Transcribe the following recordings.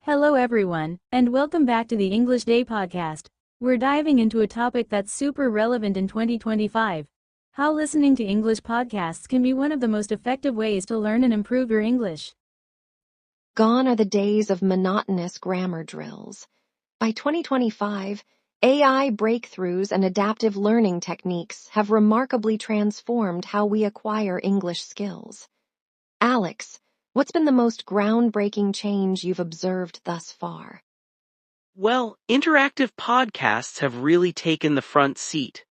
Hello everyone, and welcome back to the English Day podcast. We're diving into a topic that's super relevant in 2025. How listening to English podcasts can be one of the most effective ways to learn and improve your English. Gone are the days of monotonous grammar drills. By 2025, AI breakthroughs and adaptive learning techniques have remarkably transformed how we acquire English skills. Alex, what's been the most groundbreaking change you've observed thus far? Well, interactive podcasts have really taken the front seat.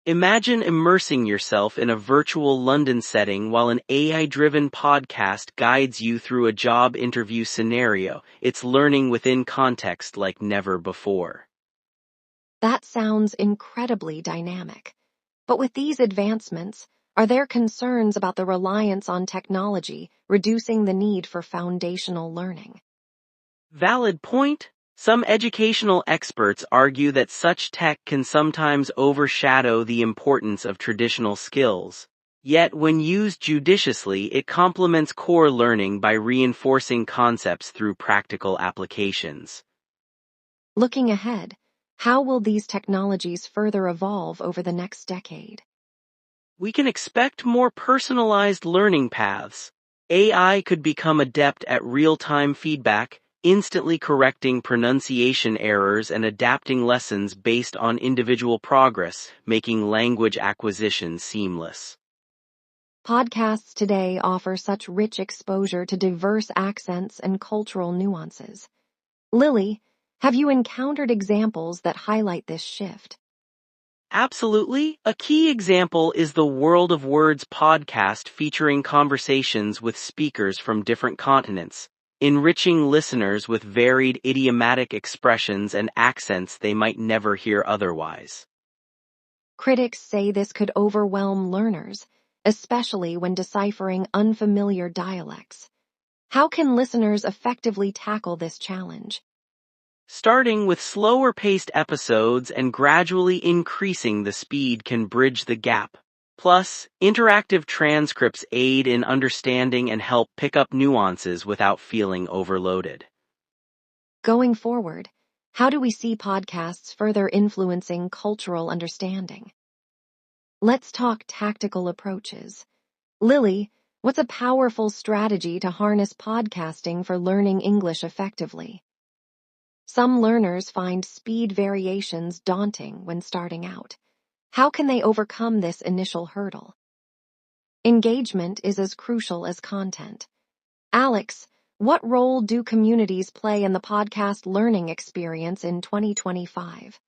Imagine immersing yourself in a virtual London setting while an AI-driven podcast guides you through a job interview scenario. It's learning within context like never before. That sounds incredibly dynamic. But with these advancements, are there concerns about the reliance on technology reducing the need for foundational learning? Valid point. Some educational experts argue that such tech can sometimes overshadow the importance of traditional skills. Yet when used judiciously, it complements core learning by reinforcing concepts through practical applications. Looking ahead, how will these technologies further evolve over the next decade? We can expect more personalized learning paths. AI could become adept at real-time feedback, instantly correcting pronunciation errors and adapting lessons based on individual progress, making language acquisition seamless. Podcasts today offer such rich exposure to diverse accents and cultural nuances. Lily, have you encountered examples that highlight this shift? Absolutely. A key example is the World of Words podcast featuring conversations with speakers from different continents, enriching listeners with varied idiomatic expressions and accents they might never hear otherwise. Critics say this could overwhelm learners, especially when deciphering unfamiliar dialects. How can listeners effectively tackle this challenge? Starting with slower-paced episodes and gradually increasing the speed can bridge the gap. Plus, interactive transcripts aid in understanding and help pick up nuances without feeling overloaded. Going forward, how do we see podcasts further influencing cultural understanding? Let's talk tactical approaches. Lily, what's a powerful strategy to harness podcasting for learning English effectively? Some learners find speed variations daunting when starting out. How can they overcome this initial hurdle? Engagement is as crucial as content. Alex, what role do communities play in the podcast learning experience in 2025?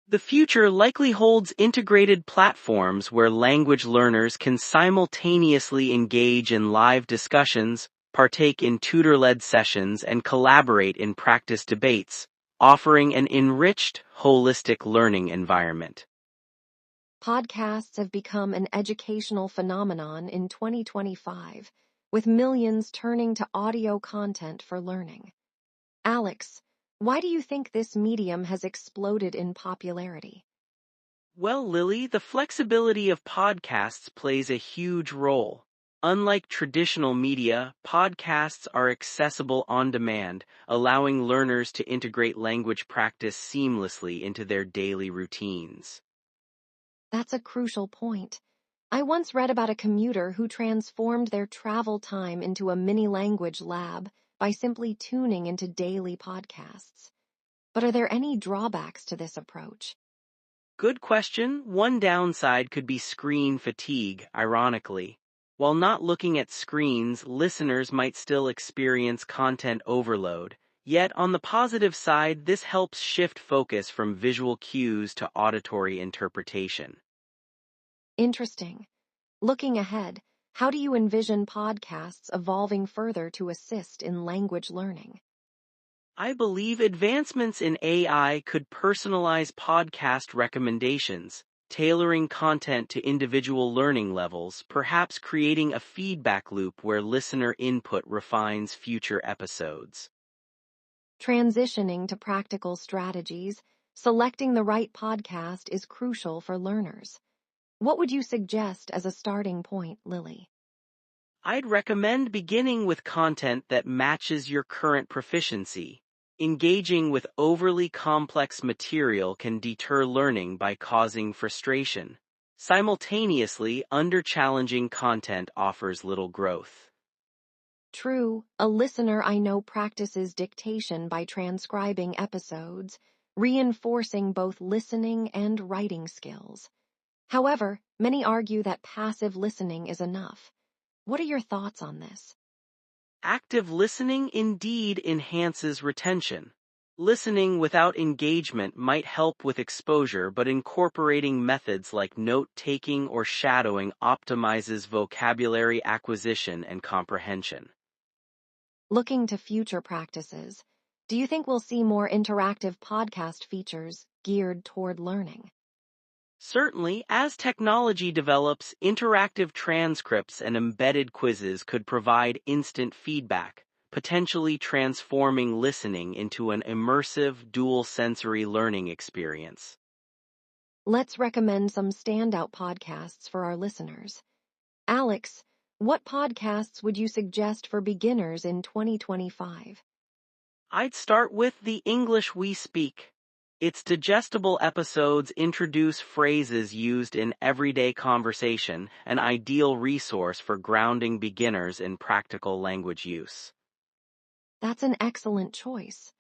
The future likely holds integrated platforms where language learners can simultaneously engage in live discussions, partake in tutor-led sessions, and collaborate in practice debates, offering an enriched, holistic learning environment. Podcasts have become an educational phenomenon in 2025, with millions turning to audio content for learning. Alex, why do you think this medium has exploded in popularity? Well, Lily, the flexibility of podcasts plays a huge role. Unlike traditional media, podcasts are accessible on demand, allowing learners to integrate language practice seamlessly into their daily routines. That's a crucial point. I once read about a commuter who transformed their travel time into a mini language lab by simply tuning into daily podcasts. But are there any drawbacks to this approach? Good question. One downside could be screen fatigue, ironically. While not looking at screens, listeners might still experience content overload. Yet, on the positive side, this helps shift focus from visual cues to auditory interpretation. Interesting. Looking ahead, how do you envision podcasts evolving further to assist in language learning? I believe advancements in AI could personalize podcast recommendations, tailoring content to individual learning levels, perhaps creating a feedback loop where listener input refines future episodes. Transitioning to practical strategies, selecting the right podcast is crucial for learners. What would you suggest as a starting point, Lily? I'd recommend beginning with content that matches your current proficiency. Engaging with overly complex material can deter learning by causing frustration. Simultaneously, under-challenging content offers little growth. True, a listener I know practices dictation by transcribing episodes, reinforcing both listening and writing skills. However, many argue that passive listening is enough. What are your thoughts on this? Active listening indeed enhances retention. Listening without engagement might help with exposure, but incorporating methods like note-taking or shadowing optimizes vocabulary acquisition and comprehension. Looking to future practices, do you think we'll see more interactive podcast features geared toward learning? Certainly, as technology develops, interactive transcripts and embedded quizzes could provide instant feedback, potentially transforming listening into an immersive, dual-sensory learning experience. Let's recommend some standout podcasts for our listeners. Alex, what podcasts would you suggest for beginners in 2025? I'd start with The English We Speak. Its digestible episodes introduce phrases used in everyday conversation, an ideal resource for grounding beginners in practical language use. That's an excellent choice.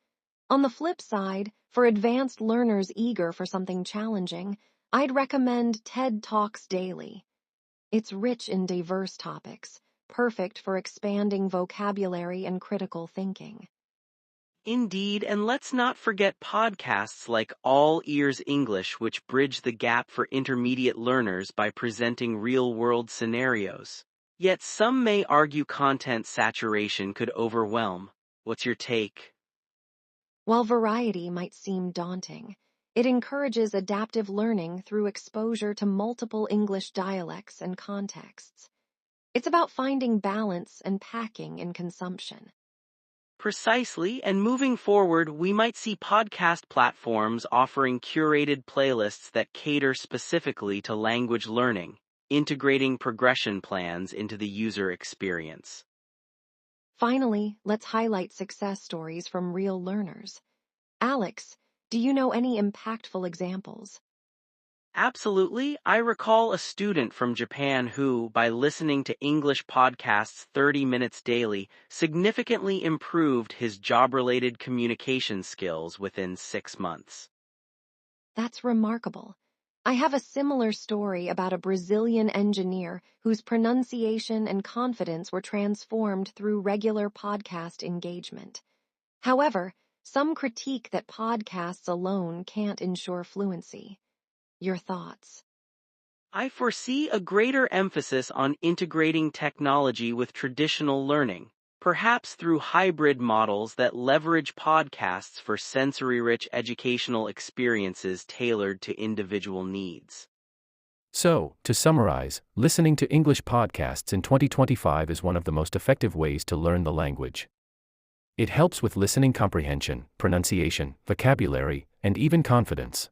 On the flip side, for advanced learners eager for something challenging, I'd recommend TED Talks Daily. It's rich in diverse topics, perfect for expanding vocabulary and critical thinking. Indeed, and let's not forget podcasts like All Ears English, which bridge the gap for intermediate learners by presenting real-world scenarios. Yet some may argue content saturation could overwhelm. What's your take? While variety might seem daunting, it encourages adaptive learning through exposure to multiple English dialects and contexts. It's about finding balance and packing in consumption. Precisely, and moving forward, we might see podcast platforms offering curated playlists that cater specifically to language learning, integrating progression plans into the user experience. Finally, let's highlight success stories from real learners. Alex, do you know any impactful examples? Absolutely. I recall a student from Japan who, by listening to English podcasts 30 minutes daily, significantly improved his job-related communication skills within 6 months. That's remarkable. I have a similar story about a Brazilian engineer whose pronunciation and confidence were transformed through regular podcast engagement. However, some critique that podcasts alone can't ensure fluency. Your thoughts? I foresee a greater emphasis on integrating technology with traditional learning, perhaps through hybrid models that leverage podcasts for sensory-rich educational experiences tailored to individual needs. So, to summarize, listening to English podcasts in 2025 is one of the most effective ways to learn the language. It helps with listening comprehension, pronunciation, vocabulary, and even confidence.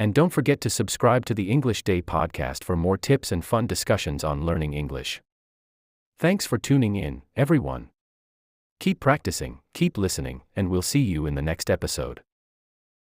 And don't forget to subscribe to the English Day podcast for more tips and fun discussions on learning English. Thanks for tuning in, everyone. Keep practicing, keep listening, and we'll see you in the next episode.